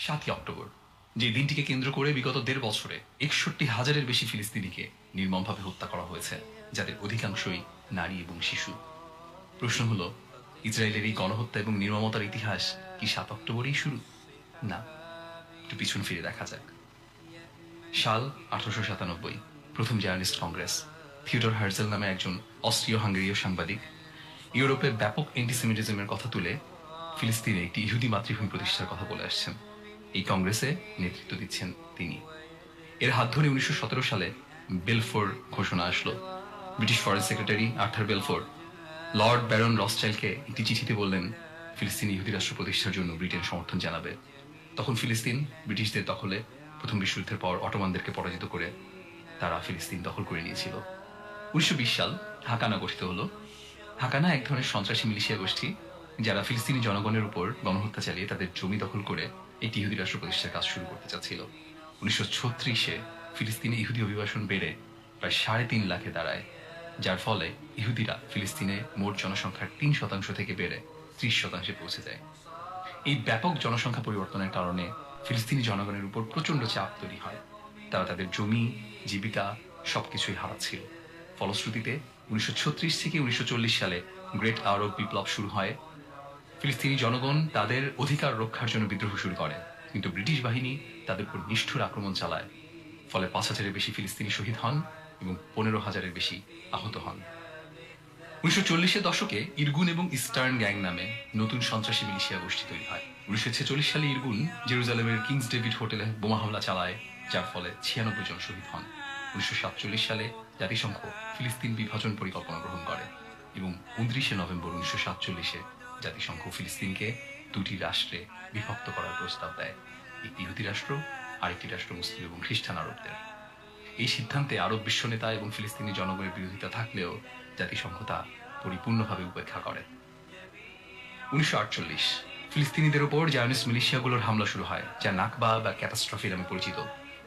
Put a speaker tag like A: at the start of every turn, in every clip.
A: 7ই October, যে দিনটিকে কেন্দ্র করে বিগত 1.5 বছরে 61,000-এর বেশি ফিলিস্তিনিকে নির্মমভাবে হত্যা করা হয়েছে, যাদের অধিকাংশই নারী এবং শিশু। প্রশ্ন হলো, ইসরায়েলের এই গণহত্যা এবং নির্মমতার ইতিহাস কি 7 অক্টোবরেই শুরু? না, একটু পিছন ফিরে দেখা যাক। সাল 1897, প্রথম জার্নালিস্ট কংগ্রেস। থিওডর হার্জেল নামে একজন অস্ট্রীয় হাঙ্গেরীয় সাংবাদিক ইউরোপে ব্যাপক অ্যান্টিসেমিটিজমের কথা তুলে ফিলিস্তিনে একটি ইহুদি মাতৃভূমি প্রতিষ্ঠার কথা বলে আসছেন। এই কংগ্রেসে নেতৃত্ব দিচ্ছেন তিনি। এর হাত ধরে 1917 সালে বেলফোর ঘোষণা আসলো। British foreign secretary Arthur Balfour Lord Baron রসচাইল্ডকে একটি চিঠিতে বললেন ফিলিস্তিনি ইহুদি রাষ্ট্র প্রতিষ্ঠার জন্য ব্রিটেন সমর্থন জানাবে। তখন ফিলিস্তিন ব্রিটিশদের দখলে। প্রথম বিশ্বযুদ্ধের পর অটোমানদেরকে পরাজিত করে তারা ফিলিস্তিন দখল করে নিয়েছিল। 1920 সাল হাকানা গঠিত হলো। হাকানা এক ধরনের সন্ত্রাসী মিলিশিয়া গোষ্ঠী, যারা ফিলিস্তিনি জনগণের উপর গণহত্যা চালিয়ে তাদের জমি দখল করে একটি ইহুদি রাষ্ট্র প্রতিষ্ঠার কাজ শুরু করতে চাচ্ছিল। 1936-এ ফিলিস্তিনে ইহুদি অভিবাসন বেড়ে প্রায় 3.5 লাখে দাঁড়ায়, যার ফলে ইহুদিরা ফিলিস্তিনে মোট জনসংখ্যার 3% থেকে বেড়ে 30% পৌঁছে যায়। এই ব্যাপক জনসংখ্যা পরিবর্তনের কারণে ফিলিস্তিনি জনগণের উপর প্রচন্ড চাপ তৈরি হয়। তারা তাদের জমি, জীবিকা সবকিছুই হারাচ্ছিল। ফলশ্রুতিতে 1936 থেকে 1940 সালে গ্রেট আরব বিপ্লব শুরু হয়। ফিলিস্তিনি জনগণ তাদের অধিকার রক্ষার জন্য বিদ্রোহ শুরু করে, কিন্তু ব্রিটিশ বাহিনী তাদের উপর নিষ্ঠুর আক্রমণ চালায়। ফলে 5,000-এর বেশি ফিলিস্তিনি শহীদ হন এবং 15,000-এর বেশি আহত হন। 1940-এর দশকে ইরগুন এবং ইস্টার্ন গ্যাং নামে নতুন সন্ত্রাসী মিলিশিয়া গোষ্ঠী তৈরি হয়। 1946 সালে ইরগুন জেরুজালেমের কিংস ডেভিড হোটেলে বোমা হামলা চালায়, যার ফলে 96 জন শহীদ হন। 1947 সালে জাতিসংঘ ফিলিস্তিন বিভাজন পরিকল্পনা গ্রহণ করে এবং 29 নভেম্বর 1947-এ জাতিসংঘ ফিলিস্তিনকে 2টি রাষ্ট্রে বিভক্ত করার প্রস্তাব দেয়, একটি ইহুদি রাষ্ট্র আর একটি রাষ্ট্র মুসলিম এবং খ্রিস্টান আরবদের। এই সিদ্ধান্তে আরব বিশ্ব নেতা এবং ফিলিস্তিনি জনগণের বিরোধিতা থাকলেও জাতিসংঘ তা পরিপূর্ণভাবে উপেক্ষা করে। 1948 ফিলিস্তিনিদের উপর জায়নিস্ট মিলিশিয়াগুলোর হামলা শুরু হয়, যা নাকবা বা ক্যাটাস্ট্রফি নামে পরিচিত।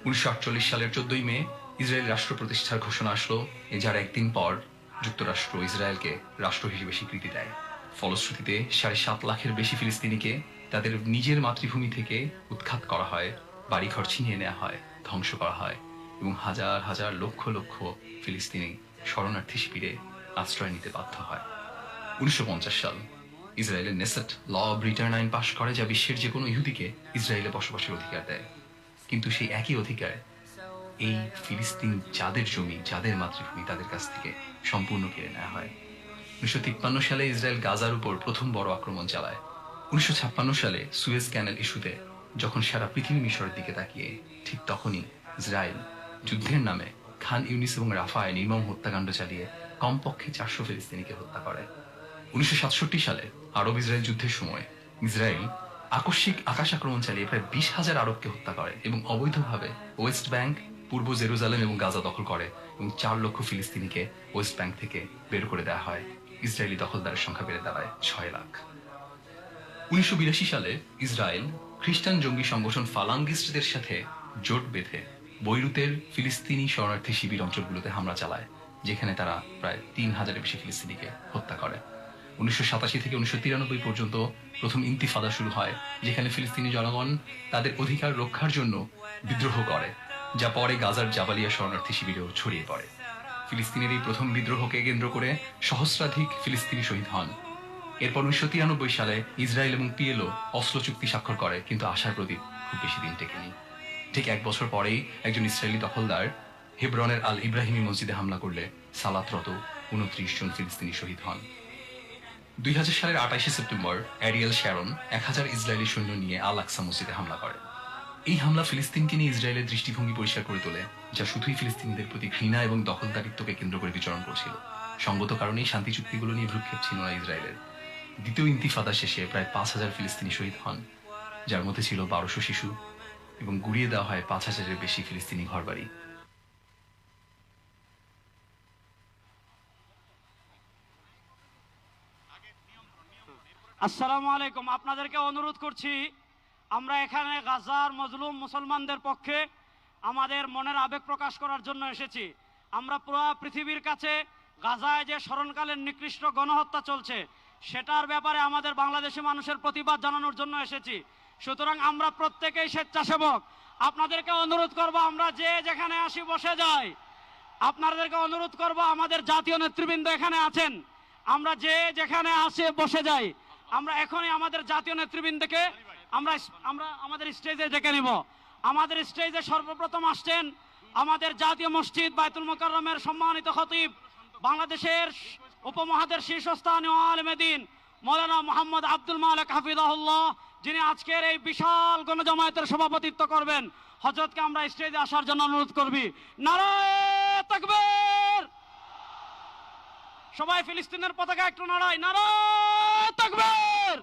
A: 1948 সালের 14 মে ইসরায়েল রাষ্ট্র প্রতিষ্ঠার ঘোষণা আসলো, যার একদিন পর যুক্তরাষ্ট্র ইসরায়েলকে রাষ্ট্র হিসেবে স্বীকৃতি দেয়। ফলশ্রুতিতে 7.5 লাখের বেশি ফিলিস্তিনিকে তাদের নিজের মাতৃভূমি থেকে উৎখাত করা হয়, বাড়িঘর ছিনিয়ে নেওয়া হয়, ধ্বংস করা হয় এবং হাজার হাজার লক্ষ লক্ষ ফিলিস্তিনি শরণার্থী শিবিরে আশ্রয় নিতে বাধ্য হয়। 1950 সাল ইসরায়েলের নেসেট ল অব রিটার্ন আইন পাশ করে, যা বিশ্বের যে কোনো ইহুদিকে ইসরায়েলে বসবাসের অধিকার দেয়। কিন্তু সেই একই অধিকার এই ফিলিস্তিন যাদের জমি, যাদের মাতৃভূমি, তাদের কাছ থেকে সম্পূর্ণ কেড়ে নেওয়া হয়। 1953 সালে ইসরায়েল গাজার উপর প্রথম বড় আক্রমণ চালায়। 1956 সালে সুয়েজ ক্যানেল ইস্যুতে যখন সারা পৃথিবী মিশরের দিকে তাকিয়ে, ঠিক তখনই ইসরায়েল যুদ্ধের নামে খান ইউনিস এবং রাফায় নির্মম হত্যাকাণ্ড চালিয়ে কমপক্ষে 400 ফিলিস্তিনিকে হত্যা করে। 1967 সালে আরব ইসরায়েল যুদ্ধের সময় ইসরায়েল আকস্মিক আকাশ আক্রমণ চালিয়ে প্রায় 20,000 আরবকে হত্যা করে এবং অবৈধভাবে ওয়েস্ট ব্যাংক, পূর্ব জেরুজালেম এবং গাজা দখল করে এবং 4 লক্ষ ফিলিস্তিনিকে ওয়েস্ট ব্যাংক থেকে বের করে দেওয়া হয়। ইসরায়েলি দখলদারের সংখ্যা বেড়ে দাঁড়ায় 6 লাখ। 1982 সালে ইসরায়েল খ্রিস্টান জঙ্গি সংগঠন ফালাঙ্গিস্টদের সাথে জোট বেঁধে বৈরুতের ফিলিস্তিনি শরণার্থী শিবির অঞ্চলগুলোতে হামলা চালায়, যেখানে তারা প্রায় 3,000-এর বেশি ফিলিস্তিনিকে হত্যা করে। 1987 থেকে 1993 পর্যন্ত প্রথম ইন্তিফাদা শুরু হয়, যেখানে ফিলিস্তিনি জনগণ তাদের অধিকার রক্ষার জন্য বিদ্রোহ করে, যা পরে গাজার জাবালিয়া শরণার্থী শিবিরেও ছড়িয়ে পড়ে। ফিলিস্তিনের এই প্রথম বিদ্রোহকে কেন্দ্র করে সহস্রাধিক ফিলিস্তিনি শহীদ হন। এরপর 1993 সালে ইসরায়েল এবং পিএলও অসলো চুক্তি স্বাক্ষর করে, কিন্তু আশার প্রদীপ খুব বেশি দিন টেকেনি। ঠিক 1 বছর পরেই একজন ইসরায়েলি দখলদার হেব্রনের আল ইব্রাহিমি মসজিদে হামলা করলে সালাতরত 29 জন ফিলিস্তিনি শহীদ হন। 2000 সালের 28 সেপ্টেম্বর অ্যারিয়েল শ্যারন 1000 ইসরায়েলি সৈন্য নিয়ে আল আকসা মসজিদে হামলা করে। এই হামলা ফিলিস্তিনকে নিয়ে ইসরায়েলের দৃষ্টিভঙ্গি পরিষ্কার করে তোলে, যা শুধুই ফিলিস্তিনিদের প্রতি ঘৃণা এবং দখলদারিত্বকে কেন্দ্র করে বিচরণ করছিল। সঙ্গত কারণেই শান্তি চুক্তিগুলো নিয়ে ভ্রুক্ষেপ ছিল না ইসরায়েলের। দ্বিতীয় ইন্তিফাদা শেষে প্রায় 5,000 ফিলিস্তিনি শহীদ হন, যার মধ্যে ছিল 1200 শিশু, এবং গুড়িয়ে দেওয়া হয় 5,000-এর বেশি ফিলিস্তিনি ঘরবাড়ি।
B: আসসালামু আলাইকুম। আপনাদেরকে অনুরোধ করছি, আমরা এখানে গাজার মজলুম মুসলমানদের পক্ষে আমাদের মনের আবেগ প্রকাশ করার জন্য এসেছি। আমরা পুরো পৃথিবীর কাছে গাজায় যে স্মরণকালীন নিকৃষ্ট গণহত্যা চলছে সেটার ব্যাপারে আমাদের বাংলাদেশি মানুষের প্রতিবাদ জানানোর জন্য এসেছি। সুতরাং আমরা প্রত্যেকেই স্বেচ্ছাসেবক। আপনাদেরকে অনুরোধ করব, আমরা যে যেখানে আসি বসে যাই। আপনাদেরকে অনুরোধ করব, আমাদের জাতীয় নেতৃবৃন্দ এখানে আছেন, আমরা যে যেখানে আসে বসে যাই। আমরা এখনই আমাদের জাতীয় নেতৃবৃন্দকে আমরা আমরা আমাদের স্টেজে ডেকে নিব। আমাদের স্টেজে সর্বপ্রথম আসছেন আমাদের জাতীয় মসজিদ বাইতুল মোকাররমের সম্মানিত খতিব, বাংলাদেশের উপমহাদেশের শীর্ষস্থানীয় আলেমে দ্বীন মৌলানা মোহাম্মদ আব্দুল মালেক হাফিজাহুল্লাহ, যিনি আজকের এই বিশাল গণজমায়েতের সভাপতিত্ব করবেন। হযরতকে আমরা স্টেজে আসার জন্য অনুরোধ করবি। নারায়ে তাকবীর! সবাই ফিলিস্তিনের পতাকা একটু নাড়াই। নারায়ে তাকবীর!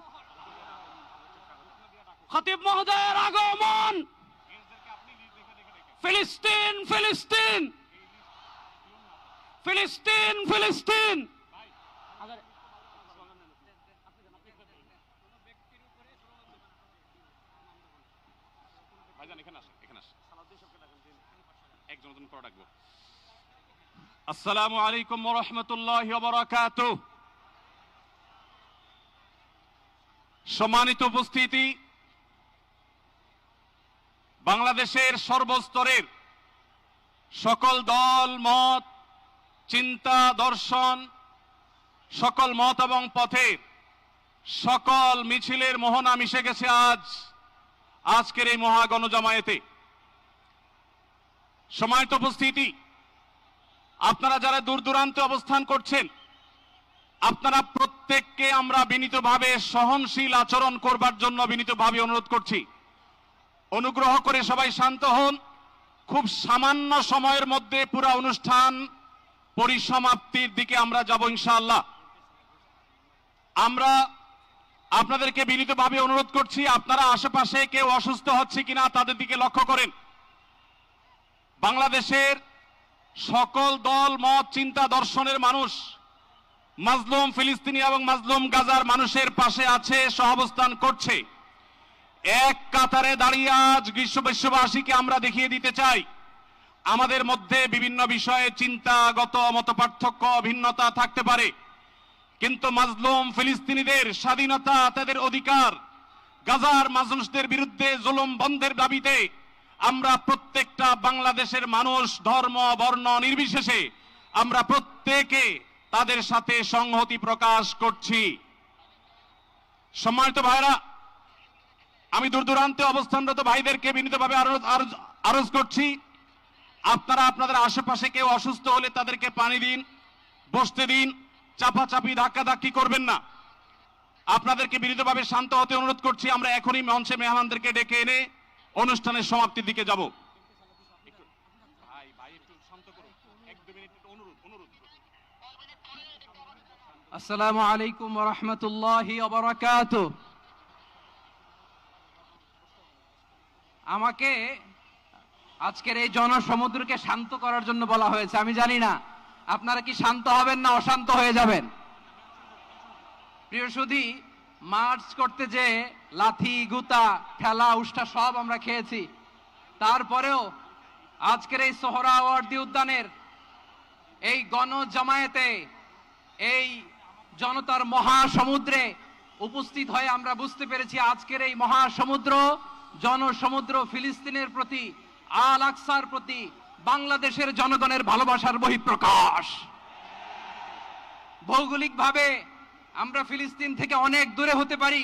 B: খতিব মহোদয়ের আগমন। ফিলিস্তিন ফিলিস্তিন ফিলিস্তিন ফিলিস্তিন।
C: আসসালামু আলাইকুম ওয়া রাহমাতুল্লাহি ওয়া বারাকাতুহু। সম্মানিত উপস্থিতি, বাংলাদেশের সর্বস্তরের সকল দল মত, চিন্তা দর্শন, সকল মত এবং পথের সকল মিছিলের মোহনা মিশে গেছে আজকের এই মহা গণজমায়েতে। সম্মানিত উপস্থিতি, আপনারা যারা দূর দূরান্তে অবস্থান করছেন, আপনারা প্রত্যেককে আমরা বিনীতভাবে সহনশীল আচরণ করবার জন্য বিনীতভাবে অনুরোধ করছি। অনুগ্রহ করে সবাই শান্ত হন। খুব সামান্য সময়ের মধ্যে পুরো অনুষ্ঠান পরিসমাপ্তির দিকে আমরা যাব ইনশাআল্লাহ। আমরা আপনাদেরকে বিনীতভাবে অনুরোধ করছি, আপনারা আশেপাশে কেউ অসুস্থ হচ্ছে কিনা তাদের দিকে লক্ষ্য করেন। বাংলাদেশের সকল দল মত চিন্তা দর্শনের মানুষ মাজলুম ফিলিস্তিনি এবং মাজলুম গাজার মানুষের পাশে আছে, সহাবস্থান করছে। এক কাতারে দাঁড়িয়ে আজ বিশ্ববাসীকে আমরা দেখিয়ে দিতে চাই, আমাদের মধ্যে বিভিন্ন বিষয়ে চিন্তাগত মতপার্থক্য ভিন্নতা থাকতে পারে, কিন্তু মাজলুম ফিলিস্তিনিদের স্বাধীনতা, তাদের অধিকার, গাজার মানুষদের বিরুদ্ধে জুলুম বন্ধের দাবিতে আমরা প্রত্যেকটা বাংলাদেশের মানুষ ধর্ম বর্ণ নির্বিশেষে আমরা প্রত্যেকে তাদের সাথে সংহতি প্রকাশ করছি। সম্মানিত ভাইরা, আমি দূর দূরান্তে অবস্থানরত ভাইদেরকে বিনীতভাবে আরজ করছি, আপনারা আপনাদের আশেপাশে কেউ অসুস্থ হলে তাদেরকে পানি দিন, বসতে দিন, চাপাচাপি ধাক্কাধাক্কি করবেন না। আপনাদেরকে বিনীতভাবে শান্ত হতে অনুরোধ করছি। আমরা এখনই মঞ্চে মেহমানদেরকে ডেকে এনে অনুষ্ঠানের সমাপ্তির দিকে যাব।
D: আসসালামু আলাইকুম ওয়া রাহমাতুল্লাহি ওয়া বারাকাতুহু। আমাকে আজকের এই জনসমুদ্রকে শান্ত করার জন্য বলা হয়েছে। আমি জানি না আপনারা কি শান্ত হবেন না অশান্ত হয়ে যাবেন। প্রিয় সুধী, মার্চ করতে যে লাথি গুতা ঠেলা উষ্টা সব আমরা খেয়েছি, তারপরেও আজকের এই সোহরাওয়ার্দী উদ্যানের এই গণজমায়েতে, এই জনতার মহাসমুদ্রে উপস্থিত হয়ে আমরা বুঝতে পেরেছি আজকের এই মহাসমুদ্র, জনসমুদ্র ফিলিস্তিনের প্রতি, আল আকসার প্রতি বাংলাদেশের জনগণের ভালোবাসার বহিঃপ্রকাশ। ভৌগোলিকভাবে আমরা ফিলিস্তিন থেকে অনেক দূরে হতে পারি,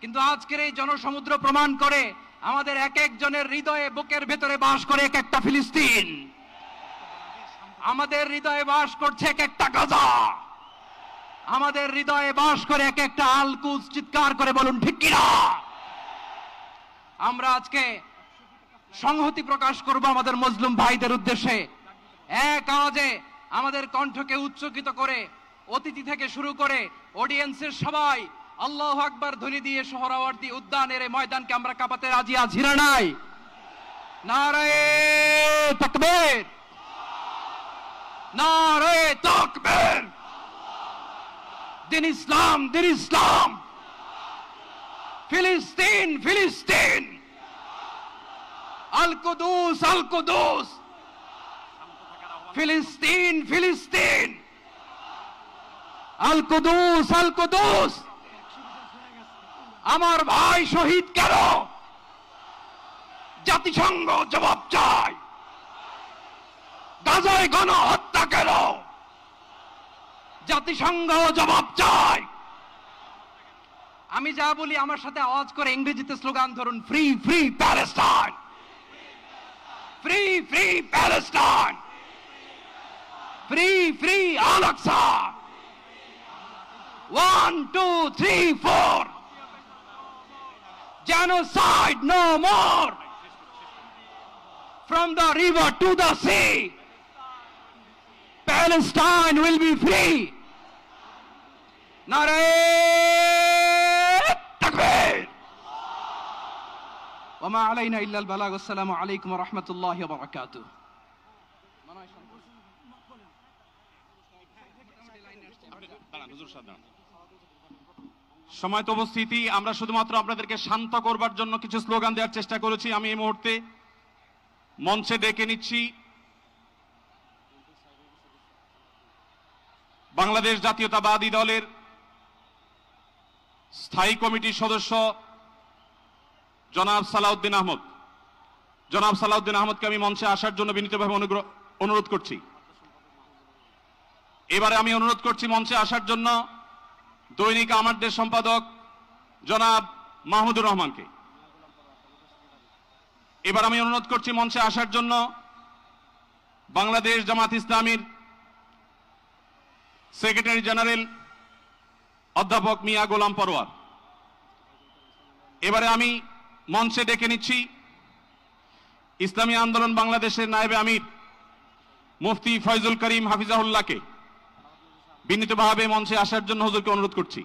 D: কিন্তু আজকের এই জনসমুদ্র প্রমাণ করে আমাদের এক একজনের হৃদয়ে, বুকের ভেতরে বাস করে এক একটা ফিলিস্তিন। আমাদের হৃদয়ে বাস করছে এক একটা গাজা, আমাদের হৃদয়ে বাস করে এক একটা আল কুদস। চিৎকার করে বলুন ঠিক কিনা। আমরা আজকে সংহতি প্রকাশ করব আমাদের মজলুম ভাইদের উদ্দেশ্যে। এক আওয়াজে আমাদের কণ্ঠকে উচ্চকিত করে অতিথি থেকে শুরু করে অডিয়েন্সের সবাই আল্লাহু আকবার ধ্বনি দিয়ে সোহরাওয়ার্দী উদ্যানের এই ময়দানকে আমরা কাঁপাতে রাজি আছি না নাই? নারায়ে তাকবীর, নারায়ে তাকবীর। দিন ইসলাম, দিন ইসলাম। ফিলিস্তিন, ফিলিস্তিন। আল কুদুস, আল কুদুস। ফিলিস্তিন, ফিলিস্তিন। আল কুদুস, আল কুদুস। আমার ভাই শহীদ কেন?
C: জাতিসংঘ জবাব চায়। গাজায় গণহত্যা কেন? জাতিসংঘ জবাব চায়।
D: আমি যা বলি আমার সাথে আওয়াজ করে ইংরেজিতে স্লোগান ধরুন,
C: free free Palestine, free free Palestine, free free Al Aqsa. 1 2 3 4 genocide no more, from the river to the sea, Palestine will be free. Nare takbir.
D: ওয়া মা আলাইনা ইল্লা আল বালাগ। আসসালামু আলাইকুম ওয়া রাহমাতুল্লাহি ওয়া বারাকাতুহু।
C: সময় তো উপস্থিতি, আমরা শুধুমাত্র আপনাদেরকে শান্ত করবার জন্য কিছু স্লোগান দেওয়ার চেষ্টা করেছি। আমি এই মুহূর্তে মঞ্চে ডেকে নিচ্ছি বাংলাদেশ জাতীয়তাবাদী দলের স্থায়ী কমিটির সদস্য জনাব সালাউদ্দিন আহমদ। জনাব সালাউদ্দিন আহমদকে আমি মঞ্চে আসার জন্য বিনীতভাবে অনুরোধ করছি। এবারে আমি অনুরোধ করছি মঞ্চে আসার জন্য দৈনিক আমার দেশ সম্পাদক জনাব মাহমুদুর রহমানকে। এবার আমি অনুরোধ করছি মঞ্চে আসার জন্য বাংলাদেশ জামাত ইসলামীর সেক্রেটারি জেনারেল অধ্যাপক মিয়া গোলাম পরোয়ার। এবারে আমি মঞ্চে ডেকে নিচ্ছি ইসলামী আন্দোলন বাংলাদেশের নায়েবে আমির মুফতি ফয়জুল করিম হাফিজাহুল্লাহকে বিনীতভাবে মঞ্চে আসার জন্য হুজুরকে অনুরোধ করছি।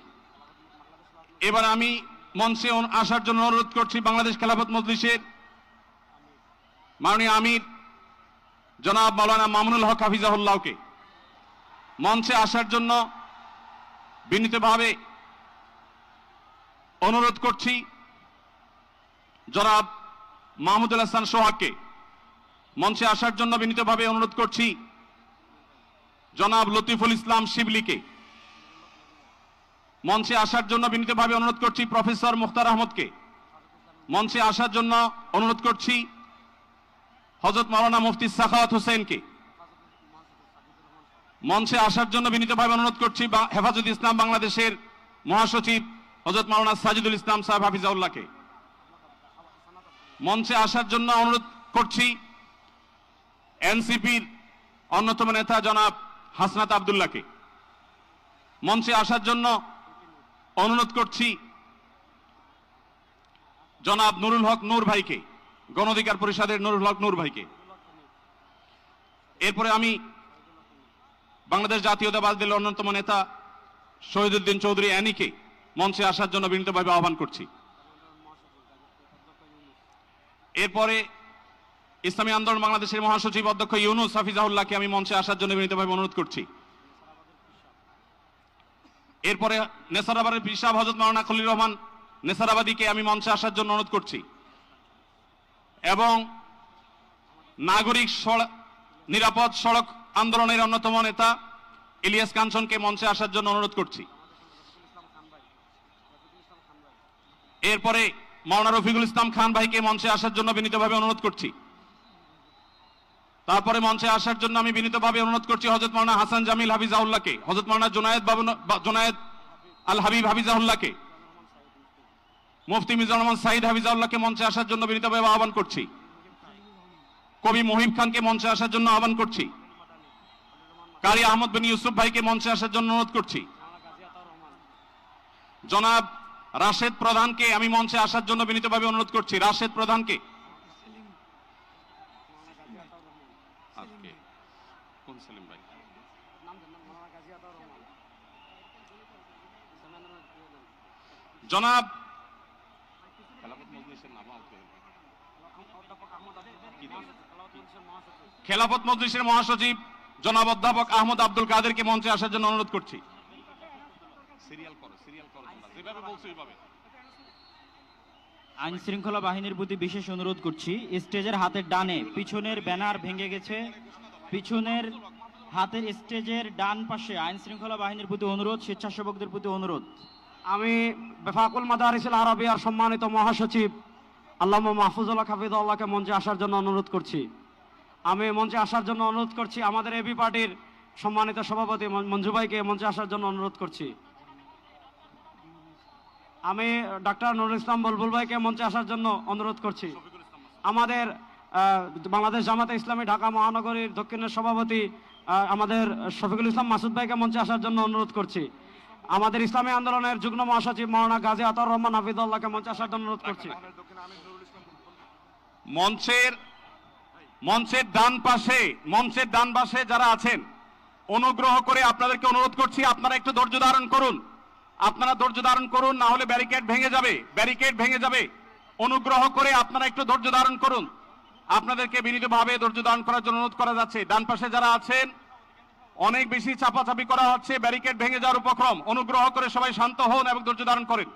C: এবার আমি মঞ্চে আসার জন্য অনুরোধ করছি বাংলাদেশ খেলাফত মজলিসের মাননীয় আমির জনাব মাওলানা মামুনুল হক হাফিজাহুল্লাহকে মঞ্চে আসার জন্য বিনীতভাবে অনুরোধ করছি। জনাব মাহমুদুল হাসান সোহাগকে মঞ্চে আসার জন্য বিনীতভাবে অনুরোধ করছি। জনাব লতিফুল ইসলাম শিবলিকে মঞ্চে আসার জন্য বিনীতভাবে অনুরোধ করছি। প্রফেসর মুখতার আহমদকে মঞ্চে আসার জন্য অনুরোধ করছি। হযরত মাওলানা মুফতি সাখাওয়াত হোসেনকে মঞ্চে আসার জন্য বিনীতভাবে অনুরোধ করছি। হেফাজত ইসলাম বাংলাদেশের মহাসচিব হযরত মাওলানা সাজিদুল ইসলাম সাহেব হাফিজাউল্লাহকে মঞ্চে আসার জন্য অনুরোধ করছি। এনসিপির অন্যতম নেতা জনাব হাসনাত আব্দুল্লাহকে মঞ্চে আসার জন্য অনুরোধ করছি। জনাব নুরুল হক নূর ভাইকে, গণ অধিকার পরিষদের নুরুল হক নূর ভাইকে। এরপরে আমি বাংলাদেশ জাতীয়তাবাদী দলের অন্যতম নেতা শহীদুদ্দিন চৌধুরী অ্যানিকে মঞ্চে আসার জন্য বিনীতভাবে আহ্বান করছি। এরপরে ইসলামী আন্দোলন বাংলাদেশের মহাসচিব অধ্যক্ষ ইউনুস হাফিজাহুল্লাহকে আমি মঞ্চে আসার জন্য বিনীতভাবে অনুরোধ করছি। এরপরে নেসারাবাদের পীর সাহেব হযরত মাওলানা খলিল রহমান নেসারাবাদীকে আমি মঞ্চে আসার জন্য অনুরোধ করছি এবং নাগরিক নিরাপদ সড়ক আন্দোলনের অন্যতম নেতা ইলিয়াস কাঞ্চনকে মঞ্চে আসার জন্য অনুরোধ করছি। এরপরে মাওলানা রফিকুল ইসলাম খান ভাইকে মঞ্চে আসার জন্য বিনীতভাবে অনুরোধ করছি। তারপরে মঞ্চে আসার জন্য আমি বিনীতভাবে অনুরোধ করছি হযরত মাওলানা হাসান জামিল হাফিজাহুল্লাহকে, হযরত মাওলানা জুনায়েদ আল হাবিব হাফিজাহুল্লাহকে, মুফতি মিজানুর রহমান সাঈদ হাফিজাহুল্লাহকে মঞ্চে আসার জন্য বিনীতভাবে আহ্বান করছি। কবি মহিব খানকে মঞ্চে আসার জন্য আহ্বান করছি। কারি আহমদ বিন ইউসুফ ভাইকে মঞ্চে আসার জন্য অনুরোধ করছি। জনাব রাশেদ প্রধানকে আমি মঞ্চে আসার জন্য বিনীতভাবে অনুরোধ করছি। রাশেদ প্রধানকে জনাব খেলাফত মজলিসের মহাসচিব জনাব অধ্যাপক আহমদ আব্দুল কাদেরকে মঞ্চে আসার জন্য অনুরোধ করছি।
E: আইন শৃঙ্খলা বাহিনীর প্রতি বিশেষ অনুরোধ করছি, স্টেজের হাতের ডানে পিছনের ব্যানার ভেঙে গেছে, পিছনের হাতের স্টেজের ডান পাশে আইন শৃঙ্খলা বাহিনীর প্রতি অনুরোধ, স্বেচ্ছাসেবকদের প্রতি অনুরোধ।
B: আমি বেফাকুল মাদারিসুল আরাবিয়ার সম্মানিত মহাসচিব আল্লামা মাহফুজুল্লাহ হাফিজাহুল্লাহকে মঞ্চে আসার জন্য অনুরোধ করছি। আমি মঞ্চে আসার জন্য অনুরোধ করছি আমাদের এবি পার্টির সম্মানিত সভাপতি মঞ্জু ভাইকে মঞ্চে আসার জন্য অনুরোধ করছি। আমি ডক্টর নুরুল ইসলাম বুলবুল ভাইকে মঞ্চে আসার জন্য অনুরোধ করছি। আমাদের বাংলাদেশ জামাতে ইসলামী ঢাকা মহানগরীর দক্ষিণের সভাপতি আমাদের শফিকুল ইসলাম মাসুদ ভাইকে মঞ্চে আসার জন্য অনুরোধ করছি। আমাদের ইসলামী আন্দোলনের যুগ্ম মহাসচিব মাওলানা গাজী আতাউর রহমান হাফিজাহুল্লাহকে মঞ্চে আসার জন্য অনুরোধ করছি।
C: মঞ্চের ডান পাশে যারা আছেন, অনুগ্রহ করে আপনাদেরকে অনুরোধ করছি, আপনারা একটু ধৈর্য ধারণ করুন, না হলে ব্যারিকেড ভেঙে যাবে। অনুগ্রহ করে আপনারা একটু ধৈর্য ধারণ করুন। আপনাদেরকে বিনীতভাবে ধৈর্য ধারণ করার জন্য অনুরোধ করা যাচ্ছে। ডান পাশে যারা আছেন, অনেক বেশি চাপাচাপি করা হচ্ছে, ব্যারিকেড ভেঙে যাওয়ার উপক্রম। অনুগ্রহ করে সবাই শান্ত হন এবং ধৈর্য ধারণ করেন।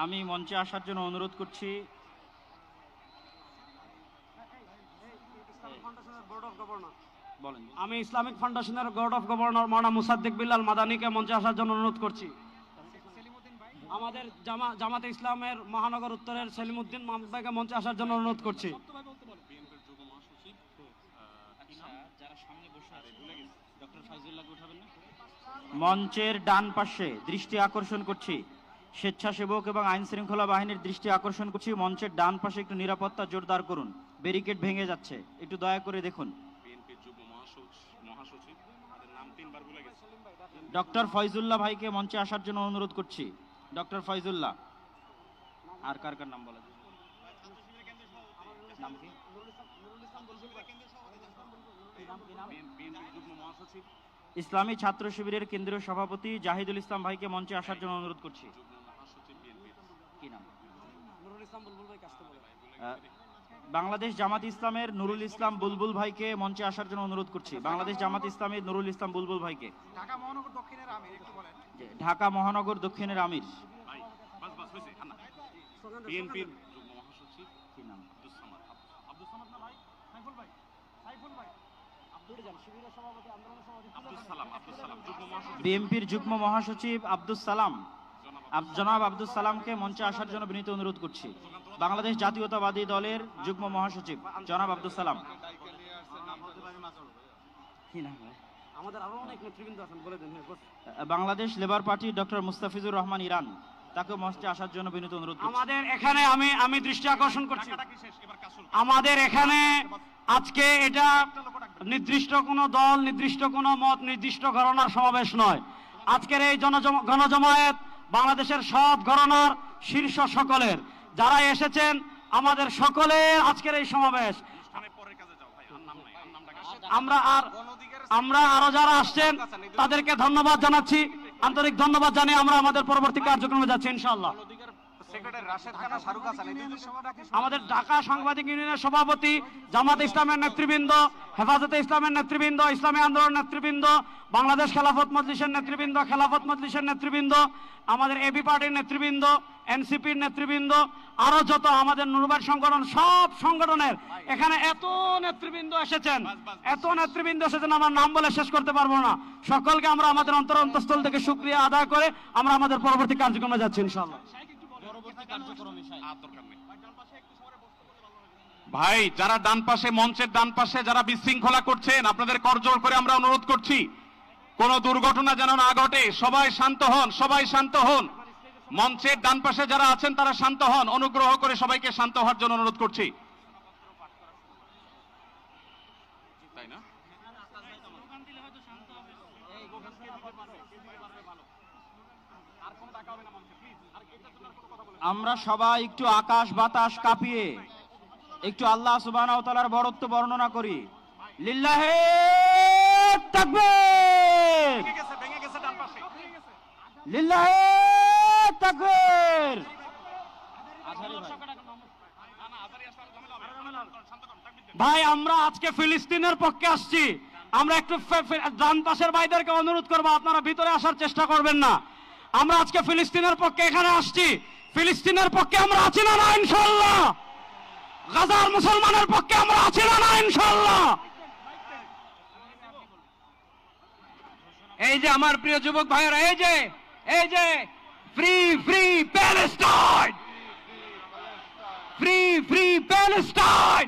E: আমি মঞ্চে আসার জন্য অনুরোধ করছি বলেন।
B: আমি ইসলামিক ফাউন্ডেশনের বোর্ড অফ গভর্নর মাওলানা মুসাদ্দিক বিল্লাল মাদানীকে মঞ্চে আসার জন্য অনুরোধ করছি। আমাদের জামাতে ইসলামের মহানগর উত্তরের সেলিমউদ্দিন মাহমুদ ভাইকে মঞ্চে আসার জন্য অনুরোধ করছি।
E: মঞ্চের ডান পাশে দৃষ্টি আকর্ষণ করছি, স্বেচ্ছাসেবক এবং আইন শৃঙ্খলা বাহিনীর দৃষ্টি আকর্ষণ করছি। মঞ্চের ডান পাশে একটু নিরাপত্তা জোরদার করুন, ব্যারিকেড ভেঙে যাচ্ছে, একটু দয়া করে দেখুন। ডক্টর ফয়জুল্লাহ ভাইকে মঞ্চে আসার জন্য অনুরোধ করছি। ডক্টর ফয়জুল্লাহ, আর কার নাম বলা যায়? নাম কি? ইসলামী ছাত্র শিবিরের কেন্দ্রীয় সভাপতি জাহিদুল ইসলাম ভাইকে মঞ্চে আসার জন্য অনুরোধ করছি। কি নাম? বাংলাদেশ জামাত ইসলামের নুরুল ইসলাম বুলবুল ভাইকে মঞ্চে আসার জন্য অনুরোধ করছি। বাংলাদেশ জামাত ইসলামের নুরুল ইসলাম বুলবুল ভাইকে। ঢাকা মহানগর দক্ষিণের আমির। বিএনপির যুগ্ম মহাসচিব আব্দুস সালাম, জনাব আব্দুস সালামকে মঞ্চে আসার জন্য বিনীত অনুরোধ করছি। বাংলাদেশ জাতীয়তাবাদী দলের যুগ্ম মহাসচিব জনাব Abdus Salam. Bangladesh labour party doctor Mustafizur Rahman Iran, তাকে মঞ্চে আসার জন্য বিনীত অনুরোধ করছি।
B: আমাদের এখানে আমি দৃষ্টি আকর্ষণ করছি, আমাদের এখানে আজকে এটা নির্দিষ্ট কোনো দল, নির্দিষ্ট কোনো মত, নির্দিষ্ট ঘরানার সমাবেশ নয়। আজকের এই গণজমায়েত বাংলাদেশের সব ঘরানার শীর্ষ সকলের যারা এসেছেন, আমাদের সকলের আজকের এই সমাবেশ। আমরা আরো যারা আসছেন তাদেরকে ধন্যবাদ জানাচ্ছি, আন্তরিক ধন্যবাদ জানিয়ে আমরা আমাদের পরবর্তী কার্যক্রমে যাচ্ছি ইনশাআল্লাহ। আমাদের ঢাকা সাংবাদিক ইউনিয়নের সভাপতি, জামাত ইসলামের নেতৃবৃন্দ, হেফাজতে ইসলামের নেতৃবৃন্দ, ইসলামী আন্দোলন নেতৃবৃন্দ, বাংলাদেশ খেলাফত মজলিসের নেতৃবৃন্দ, খেলাফত মজলিসের নেতৃবৃন্দ, আমাদের এবি পার্টির নেতৃবৃন্দ, এনসিপির নেতৃবৃন্দ, আরো যত আমাদের নুরবাদ সংগঠন, সব সংগঠনের এখানে এত নেতৃবৃন্দ এসেছেন, আমরা নাম বলে শেষ করতে পারবো না। সকলকে আমরা আমাদের অন্তঃস্থল থেকে শুকরিয়া আদায় করে আমরা আমাদের পরবর্তী কার্যক্রমে যাচ্ছি ইনশাআল্লাহ।
C: ভাই, যারা ডান পাশে, মঞ্চের ডান পাশে যারা বিশৃঙ্খলা করছেন, আপনাদের করজোড় করে আমরা অনুরোধ করছি, কোন দুর্ঘটনা যেন না ঘটে। সবাই শান্ত হন। মঞ্চের ডান পাশে যারা আছেন তারা শান্ত হন। অনুগ্রহ করে সবাইকে শান্ত হওয়ার জন্য অনুরোধ করছি। তাই না?
E: আমরা সবাই একটু আকাশ বাতাস কাঁপিয়ে একটু আল্লাহ সুবহানাহু ওয়া তাআলার বরত্ব বর্ণনা করি। লিল্লাহি তাকবীর, লিল্লাহি তাকবীর।
B: ভাই, আমরা আজকে ফিলিস্তিনের পক্ষে আসছি। আমরা একটু ডান পাশের ভাইদেরকে অনুরোধ করবো, আপনারা ভিতরে আসার চেষ্টা করবেন না। আমরা আজকে ফিলিস্তিনের পক্ষে এখানে আসছি। ফিলিস্তিনের পক্ষে আমরা আছি না না ইনশাআল্লাহ? গাজার মুসলমানের পক্ষে আমরা আছি না না ইনশাআল্লাহ?
D: এই যে আমার প্রিয় যুবক ভাইয়েরা, এই যে free free Palestine, free free Palestine,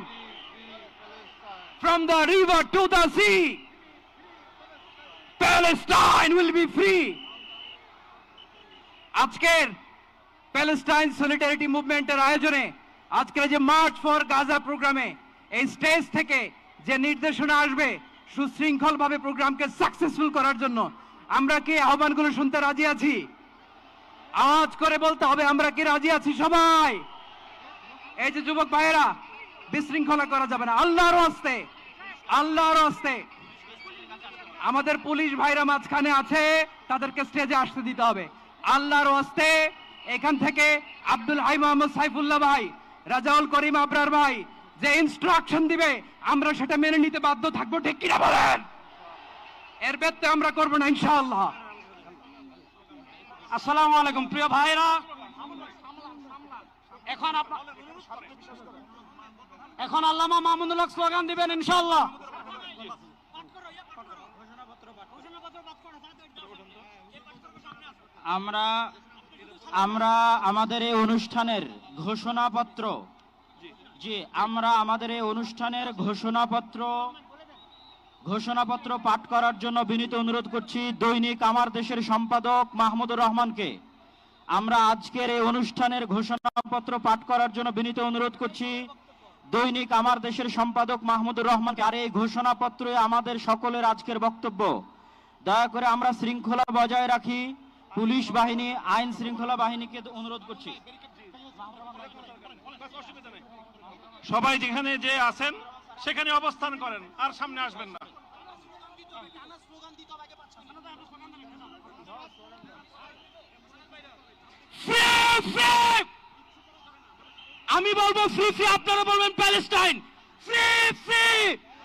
D: from the river to the sea, Palestine will be free. আজকের প্যালেস্টাইন সলিডারিটি মুভমেন্টের আয়োজনে আজকের যে মার্চ ফর গাজা প্রোগ্রামে এই স্টেজ থেকে যে নির্দেশনা আসবে সুশৃঙ্খলভাবে প্রোগ্রামকে সাকসেসফুল করার জন্য, আমরা কি আহ্বানগুলো শুনতে রাজি আছি? আওয়াজ করে বলতে হবে, আমরা কি রাজি আছি সবাই? এই যে যুবক ভাইয়েরা, বিশৃঙ্খলা করা যাবে না, আল্লাহর হস্তে, আল্লাহর হস্তে। আমাদের পুলিশ ভাইরা মাঝখানে আছে, তাদেরকে স্টেজে আসতে দিতে হবে, আল্লাহর হস্তে। এখান থেকে আব্দুল হাই মোহাম্মদ সাইফুল্লাহ ভাই, রাজাউল করিম আবরার ভাই যে ইনস্ট্রাকশন দিবে আমরা সেটা মেনে নিতে বাধ্য থাকবো, ঠিক কিনা বলেন? এর ব্যত্যয় আমরা করবো না ইনশাআল্লাহ।
B: আসসালামু আলাইকুম প্রিয় ভাইরা, এখন আল্লামা মামুনুল হক স্লোগান দিবেন ইনশাআল্লাহ।
E: আমরা আমাদের এই অনুষ্ঠানের ঘোষণাপত্র ঘোষণাপত্র পাঠ করার জন্য বিনীত অনুরোধ করছি দৈনিক আমার দেশের সম্পাদক মাহমুদুর রহমানকে। আমরা আজকের এই অনুষ্ঠানের ঘোষণাপত্র পাঠ করার জন্য বিনীত অনুরোধ করছি দৈনিক আমার দেশের সম্পাদক মাহমুদুর রহমানকে। আর এই ঘোষণাপত্রে আমাদের সকলের আজকের বক্তব্য। দয়া করে আমরা শৃঙ্খলা বজায় রাখি। পুলিশ বাহিনী, আইন শৃঙ্খলা বাহিনীকে অনুরোধ করছি,
C: সবাই যেখানে যে আছেন সেখানে অবস্থান করেন, আর সামনে আসবেন না।
B: আমি বলবো ফ্রি ফ্রি, আপনারা বলবেন Palestine. Free free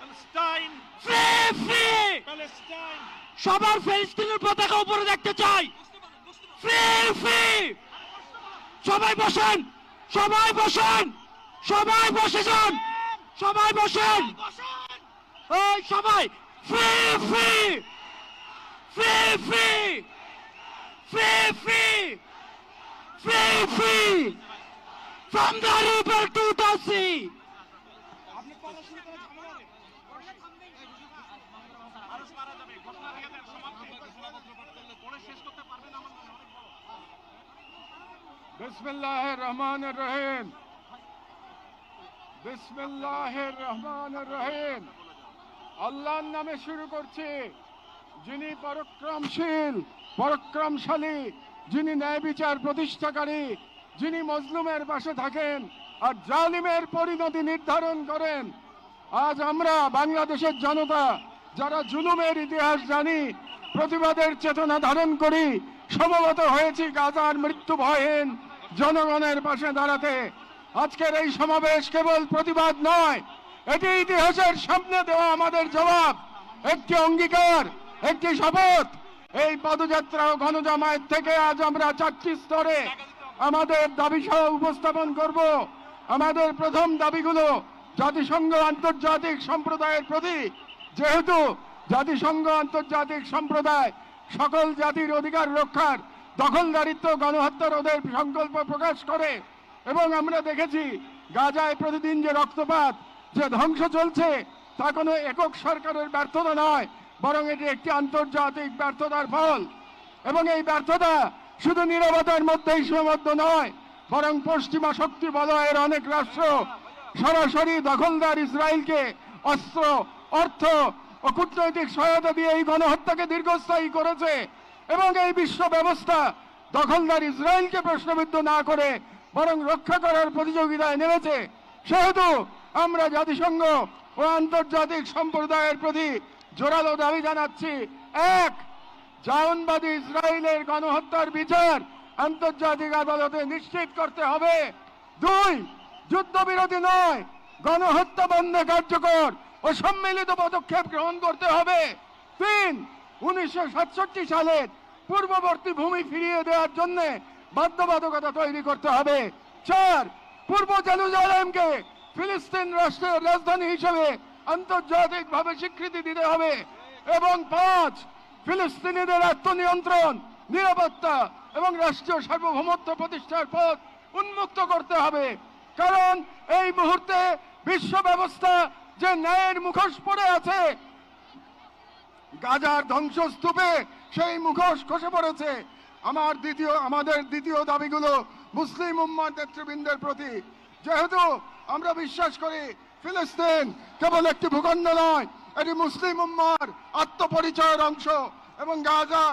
C: Palestine,
B: free free,
C: Palestine.
B: সবার ফিলিস্তিনের পতাকা উপরে দেখতে চাই। ফ্রি ফ্রি, সবাই বসেন, সবাই বসেন, সবাই বসে যান, সবাই বসেন, ওই সবাই। Free free, free free, free free, free free, from the river to the sea.
F: বিসমিল্লাহির রহমানির রহিম, বিসমিল্লাহির রহমানির রহিম। আল্লাহর নামে শুরু করছি, যিনি পরাক্রমশীল, পরাক্রমশালী, যিনি ন্যায় বিচার প্রতিষ্ঠাকারী, যিনি মজলুমের পাশে থাকেন আর জালিমের পরিণতি নির্ধারণ করেন। আজ আমরা বাংলাদেশের জনতা যারা জুলুমের ইতিহাস জানি, প্রতিবাদের চেতনা ধারণ করি, সমবেত হয়েছি গাজার মৃত্যু ভয়হীন জনগণের পাশে দাঁড়াতে। আজকের এই সমাবেশ কেবল প্রতিবাদ নয়, এটি ইতিহাসের সামনে দেওয়া আমাদের জবাব, একটি অঙ্গীকার, একটি শপথ। এই পদযাত্রা ও গণজামায়াত থেকে আজ আমরা 4টি স্তরে আমাদের দাবি সহ উপস্থাপন করব। আমাদের প্রথম দাবিগুলো জাতিসংঘ আন্তর্জাতিক সম্প্রদায়ের প্রতি, যেহেতু জাতিসংঘ আন্তর্জাতিক সম্প্রদায় সকল জাতির অধিকার রক্ষার, দখলদারিত্ব, গণহত্যা রোধের সংকল্প প্রকাশ করে, এবং আমরা দেখেছি গাজায় প্রতিদিন যে রক্তপাত, যে ধ্বংস চলছে, তা কোনো একক সরকারের ব্যর্থতা নয়, বরং এটি একটি আন্তর্জাতিক ব্যর্থতার ফল। এবং এই ব্যর্থতা শুধু নীরবতার মধ্যেই সীমাবদ্ধ নয়, বরং পশ্চিমা শক্তি বলয়ের অনেক রাষ্ট্র সরাসরি দখলদার ইসরায়েলকে অস্ত্র, অর্থ ও কূটনৈতিক সহায়তা দিয়ে এই গণহত্যাকে দীর্ঘস্থায়ী করেছে। এবং এই বিশ্ব ব্যবস্থা দখলদার ইসরায়েলকে প্রশ্নবিদ্ধ না করে বরং রক্ষা করার প্রতিযোগিতায় নেমেছে। সেহেতু আমরা জাতিসংঘ ও আন্তর্জাতিক সম্প্রদায়ের প্রতি জোরালো দাবি জানাচ্ছি, 1. জায়নবাদী ইসরায়েলের গণহত্যার বিচার আন্তর্জাতিক আদালতে নিশ্চিত করতে হবে। 2. যুদ্ধবিরতি নয়, গণহত্যা বন্ধে কার্যকর ও সম্মিলিত পদক্ষেপ গ্রহণ করতে হবে। 3. 1967 সালের পূর্ববর্তী ভূমি ফিরিয়ে দেওয়ার জন্য বাধ্যবাধকতা তৈরি করতে হবে। 4. পূর্ব জেরুজালেমকে ফিলিস্তিন রাষ্ট্রের রাজধানী হিসেবে আন্তর্জাতিকভাবে স্বীকৃতি দিতে হবে। এবং 5. ফিলিস্তিনিদের আত্মনিয়ন্ত্রণ, নিরাপত্তা এবং রাষ্ট্রীয় সার্বভৌমত্ব প্রতিষ্ঠার পথ উন্মুক্ত করতে হবে। কারণ এই মুহূর্তে বিশ্ব ব্যবস্থা যে ন্যায়ের মুখোশ পড়ে আছে, গাজার ধ্বংসস্তূপে সেই মুখোশ খসে পড়েছে। আমাদের দ্বিতীয় দাবিগুলো মুসলিম উম্মার নেতৃবৃন্দের প্রতি। যেহেতু আমরা বিশ্বাস করি ফিলিস্তিন কেবল একটি ভূখণ্ড নয়, এটি মুসলিম উম্মার আত্মপরিচয়ের অংশ, এবং গাজা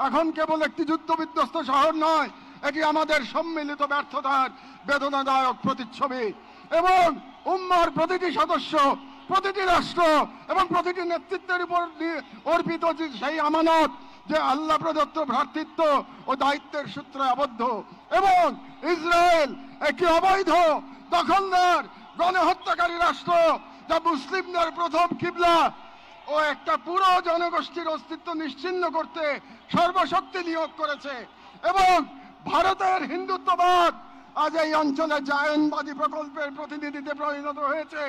F: এখন কেবল একটি যুদ্ধবিধ্বস্ত শহর নয়, এটি আমাদের সম্মিলিত ব্যর্থতার বেদনাদায়ক প্রতিচ্ছবি। এবং উম্মার প্রতিটি সদস্য, প্রতিটি রাষ্ট্র এবং প্রতিটি নেতৃত্বের উপর অর্পিত সেই আমানত যে আল্লাহ প্রদত্ত ভ্রাতৃত্ব ও দায়িত্বের সূত্রে আবদ্ধ। এবং ইসরায়েল একটি অবৈধ দখলদার গণহত্যাকারী রাষ্ট্র, যা মুসলিমদের প্রথম কিবলা ও একটা পুরো জনগোষ্ঠীর অস্তিত্ব নিশ্চিহ্ন করতে সর্বশক্তি নিয়োগ করেছে। এবং ভারতের হিন্দুত্ববাদ আজ এই অঞ্চলে জায়নবাদী প্রকল্পের প্রতিনিধিতে পরিণত হয়েছে,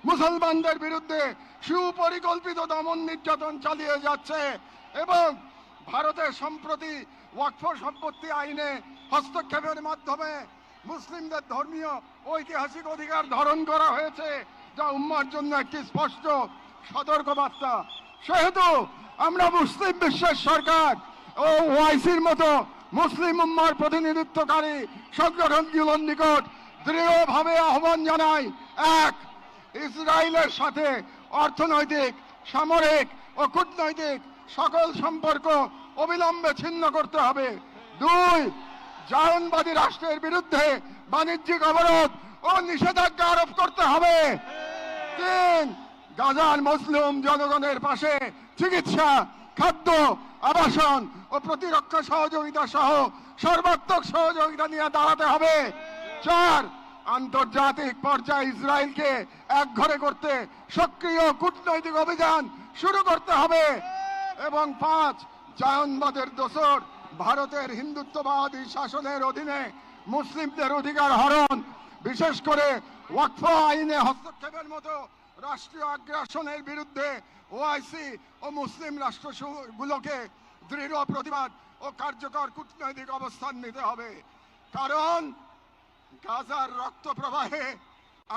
F: মুসলমানদের বিরুদ্ধে সুপরিকল্পিত দমন নির্যাতন চালিয়ে যাচ্ছে। এবং ভারতের সম্প্রতি ওয়াকফ সম্পত্তি আইনে হস্তক্ষেপের মাধ্যমে মুসলিমদের ধর্মীয় ঐতিহাসিক অধিকার ধারণ করা হয়েছে, যা উম্মার জন্য একটি স্পষ্ট সতর্কবার্তা। সেহেতু আমরা মুসলিম বিশ্বের সরকার ও ওআইসির মতো মুসলিম উম্মার প্রতিনিধিত্বকারী সংগঠনগুলোর নিকট দৃঢ়ভাবে আহ্বান জানাই। এক, ইসরায়েলের সাথে অর্থনৈতিক, সামরিক ও কূটনৈতিক সকল সম্পর্ক অবিলম্বে ছিন্ন করতে হবে। দুই, জায়নবাদী রাষ্ট্রের বিরুদ্ধে বাণিজ্যিক অবরোধ ও নিষেধাজ্ঞা আরোপ করতে হবে। তিন, গাজার মুসলিম জনগণের পাশে চিকিৎসা, খাদ্য, আবাসন ও প্রতিরক্ষা সহযোগিতা সহ সর্বাত্মক সহযোগিতা নিয়ে দাঁড়াতে হবে। চার, আন্তর্জাতিক পর্যায়ে ইসরায়েলকে একঘরে করতে সক্রিয় কূটনৈতিক অভিযান শুরু করতে হবে। এবং পাঁচ, জায়নবাদের দোসর ভারতের হিন্দুত্ববাদী শাসনের অধীনে মুসলিমদের অধিকার হরণ, বিশেষ করে ওয়াকফ আইনে হস্তক্ষেপের মতো রাষ্ট্রীয় আগ্রাসনের বিরুদ্ধে ওআইসি ও মুসলিম রাষ্ট্রগুলোকে দৃঢ় প্রতিবাদ ও কার্যকর কূটনৈতিক অবস্থান নিতে হবে। কারণ গাজার রক্ত প্রবাহে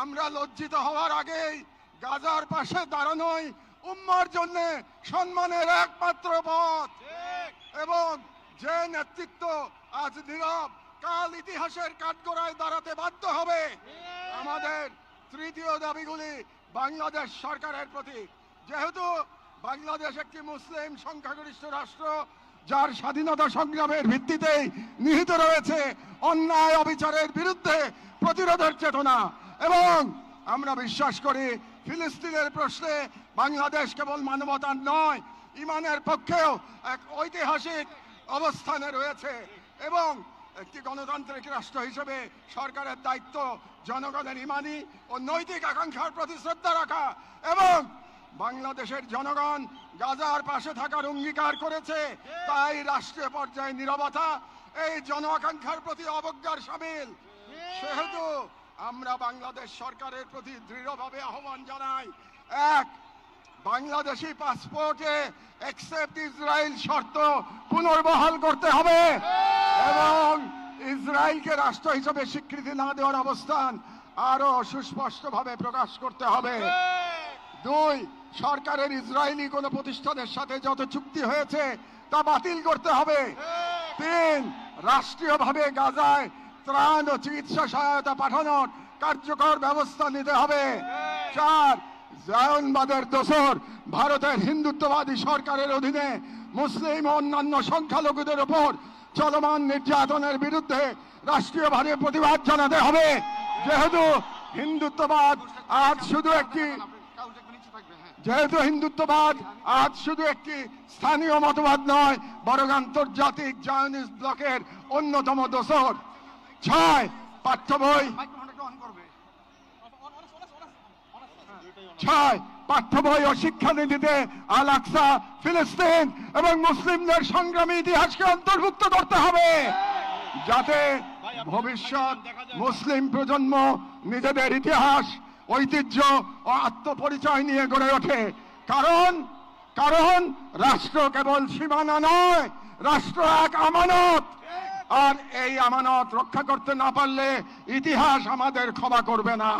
F: আমরা লজ্জিত হওয়ার আগেই গাজার পাশে দাঁড়ানোই উম্মার জন্য সম্মানের একমাত্র পথ। এবং যে নেতৃত্ব আজ নীরব, কাল ইতিহাসের কাঠগড়ায় দাঁড়াতে বাধ্য হবে। আমাদের তৃতীয় দাবিগুলি বাংলাদেশ সরকারের প্রতি। যেহেতু বাংলাদেশ একটি মুসলিম সংখ্যাগরিষ্ঠ রাষ্ট্র, যার স্বাধীনতা সংগ্রামের ভিত্তিতেই নিহিত রয়েছে অন্যায় অবিচারের বিরুদ্ধে প্রতিরোধের চেতনা, এবং আমরা বিশ্বাস করি ফিলিস্তিনের প্রশ্নে বাংলাদেশ কেবল মানবতার নয়, ইমানের পক্ষেও এক ঐতিহাসিক অবস্থানে রয়েছে। এবং একটি গণতান্ত্রিক রাষ্ট্র হিসেবে সরকারের দায়িত্ব জনগণের ইমানি ও নৈতিক আকাঙ্ক্ষার প্রতি শ্রদ্ধা রাখা। এবং বাংলাদেশের জনগণ গাজার পাশে থাকার অঙ্গীকার করেছে, তাই রাষ্ট্রীয় পর্যায়ে নীরবতা এই জন আকাঙ্ক্ষার প্রতি অবজ্ঞার শামিল। সেহেতু আমরা বাংলাদেশ সরকারের প্রতি দৃঢ়ভাবে আহ্বান জানাই। এক, বাংলাদেশি পাসপোর্টে অ্যাকসেপ্ট ইসরায়েল শর্ত পুনর্বহাল করতে হবে এবং ইসরায়েলকে রাষ্ট্র হিসেবে স্বীকৃতি না দেওয়ার অবস্থান আরো সুস্পষ্টভাবে প্রকাশ করতে হবে। দুই, সরকারের ইসরায়েলি কোনো প্রতিষ্ঠানের সাথে যত চুক্তি হয়েছে তা বাতিল করতে হবে। তিন, রাষ্ট্রীয়ভাবে গাজায় ত্রাণ ও চিকিৎসা সহায়তা পাঠানোর কার্যকর ব্যবস্থা নিতে হবে। চার, জায়নবাদের দোসর ভারতের হিন্দুত্ববাদী সরকারের অধীনে মুসলিম ও অন্যান্য সংখ্যালঘুদের উপর চলমান নির্যাতনের বিরুদ্ধে রাষ্ট্রীয়ভাবে প্রতিবাদ জানাতে হবে। যেহেতু হিন্দুত্ববাদ আজ শুধু একটি স্থানীয় মতবাদ নয়, বরং আন্তর্জাতিক জায়নিস্ট ব্লকের অন্যতম দোসর। ছয়, পাঠ্য বই ও শিক্ষানীতিতে আল আকসা, ফিলিস্তিন এবং মুসলিমদের সংগ্রামী ইতিহাসকে অন্তর্ভুক্ত করতে হবে, যাতে ভবিষ্যৎ মুসলিম প্রজন্ম নিজেদের ইতিহাস, ঐতিহ্য ও আত্মপরিচয় নিয়ে গড়ে ওঠে। কারণ কারণ রাষ্ট্র কেবল সীমানা নয়, রাষ্ট্র এক আমানত। আর এই আমানত রক্ষা করতে না পারলে ইতিহাস আমাদের ক্ষমা করবে না।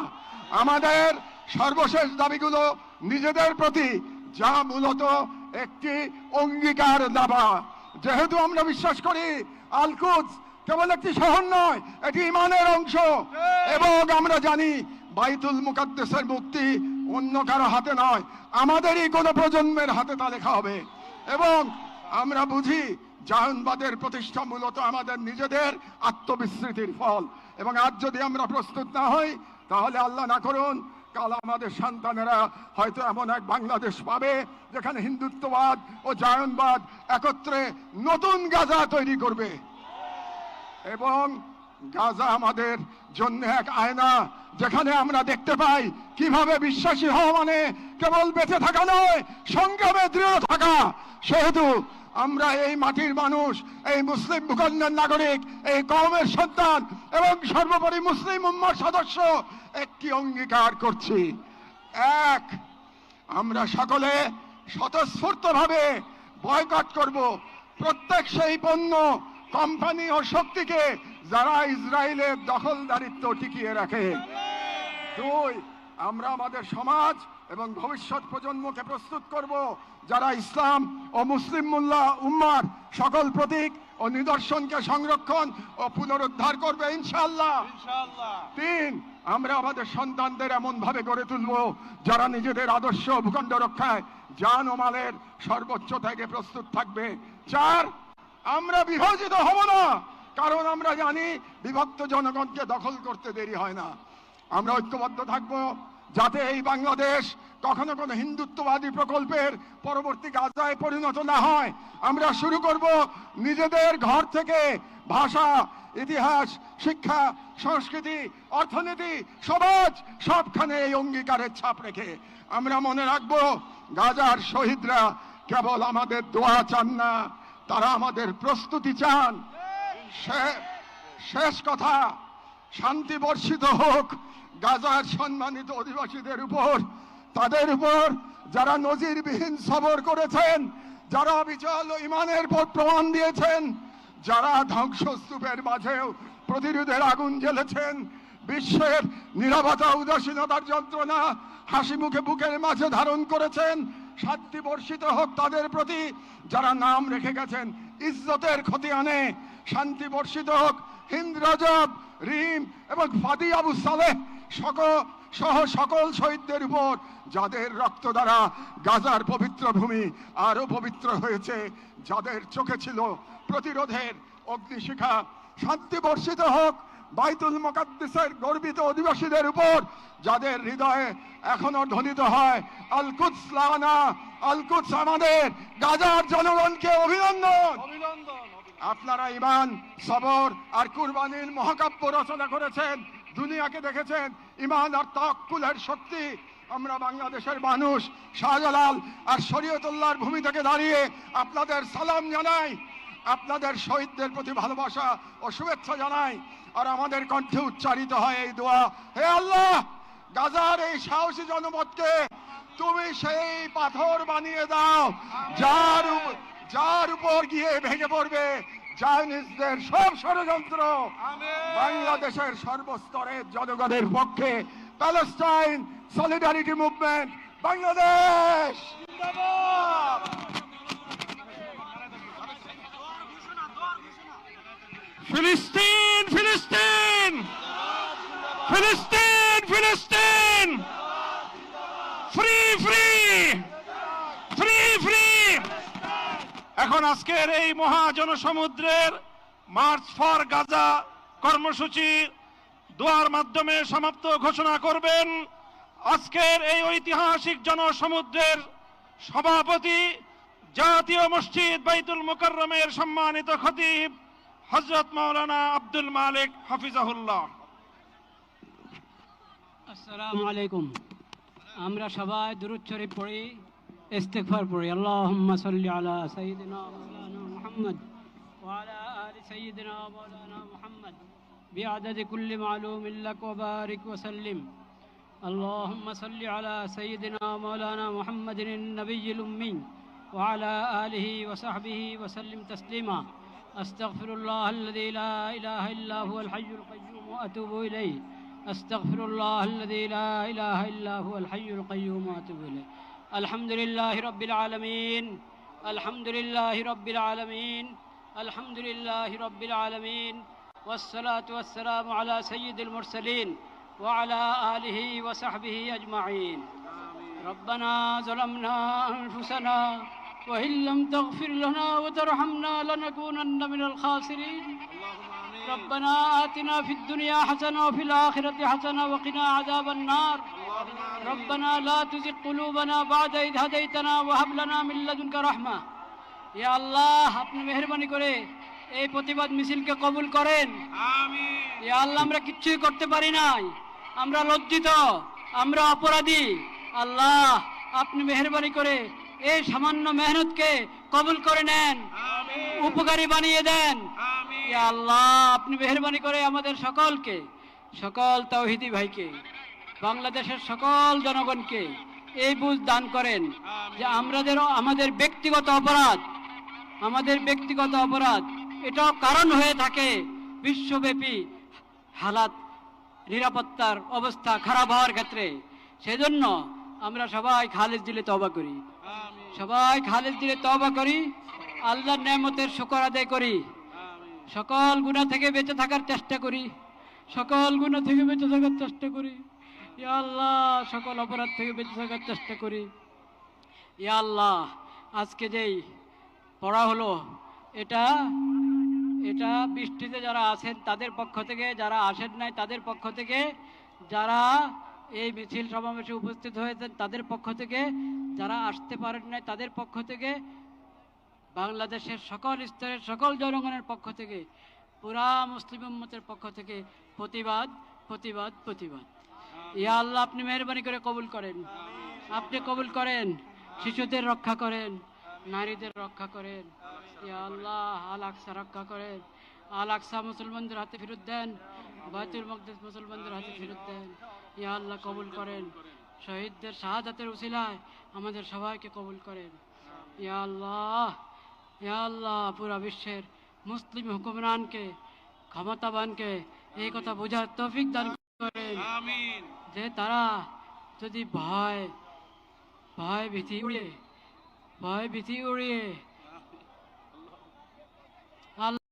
F: আমাদের সর্বশেষ দাবিগুলো নিজেদের প্রতি, যা মূলত একটি অঙ্গীকার দাবা। যেহেতু আমরা বিশ্বাস করি আল কুদস কেবল একটি শহর নয়, এটি ঈমানের অংশ, এবং আমরা জানি বাইতুল মুকাদ্দাসের মুক্তি অন্য কারো হাতে নয়, আমাদেরই কোন প্রজন্মের হাতে তা লেখা হবে। এবং আমরা বুঝি জায়নবাদের প্রতিষ্ঠা মূলত আমাদের নিজেদের আত্মবিস্মৃতির ফল। এবং আজ যদি আমরা প্রস্তুত না হই, তাহলে আল্লাহ না করুন কাল আমাদের সন্তানেরা হয়তো এমন এক বাংলাদেশ পাবে যেখানে হিন্দুত্ববাদ ও জায়নবাদ একত্রে নতুন গাজা তৈরি করবে। এবং গাজা আমাদের জন্য এক আয়না, যেখানে আমরা দেখতে পাই কিভাবে বিশ্বাসী হওয়া মানে কেবল বেঁচে থাকা নয়, সংগ্রামে দৃঢ় থাকা। সেহেতু আমরা এই মাটির মানুষ, এই মুসলিম ভূখণ্ডের নাগরিক, এই কওমের সন্তান এবং সর্বোপরি মুসলিম উম্মার সদস্য একটি অঙ্গীকার করছি। এক, আমরা সকলে স্বতঃস্ফূর্তভাবে বয়কট করব প্রত্যেক সেই পণ্য, কোম্পানি ও শক্তিকে যারা ইসরায়েলের দখলদারিত্ব টিকিয়ে রাখে। দুই, আমরা আমাদের সমাজ এবং ভবিষ্যৎ প্রজন্মকে প্রস্তুত করব যারা ইসলাম ও মুসলিম উম্মার সকল প্রতীক ও নিদর্শনকে সংরক্ষণ ও পুনরুদ্ধার করবে ইনশাআল্লাহ। তিন, আমরা আমাদের সন্তানদের এমন ভাবে গড়ে তুলব যারা নিজেদের আদর্শ ভূখণ্ড রক্ষায় জান ও মালের সর্বোচ্চ ত্যাগে প্রস্তুত থাকবে। চার, আমরা বিভাজিত হব না, কারণ আমরা জানি বিভক্ত জনগণকে দখল করতে দেরি হয় না। আমরা ঐক্যবদ্ধ থাকব যাতে এই বাংলাদেশ কখনো কোনো হিন্দুত্ববাদী প্রকল্পের পরবর্তী গাজায় পরিণত না হয়। আমরা শুরু করব নিজেদের ঘর থেকে, ভাষা, ইতিহাস, শিক্ষা, সংস্কৃতি, অর্থনীতি, সমাজ সবখানে এই অঙ্গীকারের ছাপ রেখে। আমরা মনে রাখব গাজার শহীদরা কেবল আমাদের দোয়া চান না, তারা আমাদের প্রস্তুতি চান। শেষ কথা, শান্তি বর্ষিত হোক গাজার সম্মানিত অধিবাসীদের উপর, তাদের উপর যারা নজিরবিহীন সবর করেছেন, যারা অবিচল ইমানের পর প্রমাণ দিয়েছেন, যারা ধ্বংসস্তূপের মাঝেও প্রতিরোধের আগুন জ্বেলেছেন, বিশ্বের নীরবতা উদাসীনতার যন্ত্রণা হাসি মুখে বুকের মাঝে ধারণ করেছেন। শান্তি বর্ষিত হোক তাদের প্রতি যারা নাম রেখে গেছেন ইজ্জতের খতিয়ানে। শান্তি বর্ষিত হোক হিন্দ রজব, রিম এবং ফাদি আবু সালেহ সহ সকল শহীদদের উপর, যাদের রক্ত দ্বারা গাজার পবিত্র ভূমি আরো পবিত্র হয়েছে, যাদের চোখে ছিল প্রতিরোধের অগ্নিশিখা। শান্তি বর্ষিত হোক বাইতুল মুকাদ্দাসের গর্বিত অধিবাসীদের উপর, যাদের হৃদয়ে এখনো ধ্বনিত হয় আল কুদস লানা, আল কুদস আমাদের। গাজার জনগণকে অভিনন্দন। আপনারা ঈমান, সবর আর কুরবানির মহাকাব্য রচনা করেছেন, দুনিয়াকে দেখেছেন ঈমান আর তাওয়াক্কুলের শক্তি। আমরা বাংলাদেশের মানুষ শাহজালাল আর শরীয়তুল্লাহর ভূমি থেকে দাঁড়িয়ে আপনাদের সালাম জানাই, আপনাদের শহীদদের প্রতি ভালোবাসা ও শুভেচ্ছা জানাই। আর আমাদের কণ্ঠে উচ্চারিত হয় এই দোয়া, হে আল্লাহ, গাজার এই সাহসী জনপদকে তুমি সেই পাথর বানিয়ে দাও যার উপর গিয়ে ভেঙে পড়বে জায়নিস্টদের সব ষড়যন্ত্র। বাংলাদেশের সর্বস্তরের জনগণের পক্ষে প্যালেস্টাইন সলিডারিটি মুভমেন্ট বাংলাদেশ জিন্দাবাদ।
C: ফিলিস্তিন, ফিলিস্তিন, ফিলিস্তিন, ফিলিস্তিন, ফ্রি, ফ্রি, ফ্রি, ফ্রি। এখন আজকের এই মহাজনসমুদ্রের মার্চ ফর গাজা কর্মসূচি দোয়ার মাধ্যমে সমাপ্ত ঘোষণা করবেন আজকের এই ঐতিহাসিক জনসমুদ্রের সভাপতি, জাতীয় মসজিদ বাইতুল মুকাররমের সম্মানিত খতিব হযরত মাওলানা আব্দুল মালিক হাফিজাহুল্লাহ।
G: আসসালামু আলাইকুম। আমরা সবাই দুরূদ শরীফ পড়ি, ইস্তিগফার পড়ি। আল্লাহুম্মা সাল্লি আলা সাইয়্যিদিনা মাওলানা মুহাম্মদ ওয়া আলা আলি সাইয়্যিদিনা মাওলানা মুহাম্মদ বিআদাদি কুল্লি মালুমিন লাক ওয়া বারিক ওয়া সাল্লিম। আল্লাহুম্মা সাল্লি আলা সাইয়্যিদিনা মাওলানা মুহাম্মাদিন নবিয়্যিল উম্মি وعلى آله وصحبه وسلم تسليما أستغفر الله الذي لا إله إلا هو الحي القيوم وأتوب إليه أستغفر الله الذي لا إله إلا هو الحي القيوم وأتوب إليه الحمد لله رب العالمين الحمد لله رب العالمين الحمد لله رب العالمين والصلاة والسلام على سيد المرسلين وعلى آله وصحبه أجمعين ربنا ظلمنا أنفسنا وإن لم تغفر لنا وترحمنا لنكونن من الخاسرين ربنا آتنا في الدنيا حسنة وفي الآخرة حسنة وقنا عذاب النار ربنا لا تزغ قلوبنا بعد إذ هديتنا وهب لنا من لدنك رحمة يا الله আপনি মেহেরবানি করে এই প্রতিবাদ মিছিলকে কবুল করেন আমিন ইয়া আল্লাহ আমরা কিচ্ছুই করতে পারি নাই আমরা লজ্জিত আমরা অপরাধী আল্লাহ আপনি মেহেরবানি করে এই সামান্য মেহনতকে কবুল করে নেন উপকারী বানিয়ে দেন ইয়া আল্লাহ আপনি মেহেরবানি করে আমাদের সকলকে সকল তাওহীদি ভাইকে বাংলাদেশের সকল জনগণকে এই বুঝ দান করেন যে আমাদের ব্যক্তিগত অপরাধ এটাও কারণ হয়ে থাকে বিশ্বব্যাপী হালাত নিরাপত্তার অবস্থা খারাপ হওয়ার ক্ষেত্রে সেজন্য আমরা সবাই খালেজ দিলে তওবা করি আল্লাহর নেয়ামতের শুকর আদায় করি সকল গুনাহ থেকে বেঁচে থাকার চেষ্টা করি ইয়া আল্লাহ সকল অপরাধ থেকে বেঁচে থাকার চেষ্টা করি ইয়া আল্লাহ আজকে যেই পড়া হলো এটা বৃষ্টিতে যারা আছেন তাদের পক্ষ থেকে, যারা আসেন নাই তাদের পক্ষ থেকে, যারা এই মিছিল সমাবেশে উপস্থিত হয়েছেন তাদের পক্ষ থেকে, যারা আসতে পারেন নাই তাদের পক্ষ থেকে, বাংলাদেশের সকল স্তরের সকল জনগণের পক্ষ থেকে, পুরা মুসলিম উম্মতের পক্ষ থেকে প্রতিবাদ। ইয়া আল্লাহ আপনি মেহেরবানি করে কবুল করেন, শিশুদের রক্ষা করেন, নারীদের রক্ষা করেন। ইয়া আল্লাহ আল আকসা রক্ষা করেন, আল আকসা মুসলমানদের হাতে ফেরত দেন, বাইতুল মাকদিস মুসলমানদের হাতে ফেরত দেন। ইয়া আল্লাহ কবুল করেন, শহীদদের শাহাদাতের উসিলায় আমাদের সবাইকে কবুল করেন। ইয়া আল্লাহ পুরা বিশ্বের মুসলিম হুকুমরানকে, ক্ষমতাবানকে এই কথা বোঝার তৌফিক দান করেন যে তারা যদি ভয় ভীতি উড়িয়ে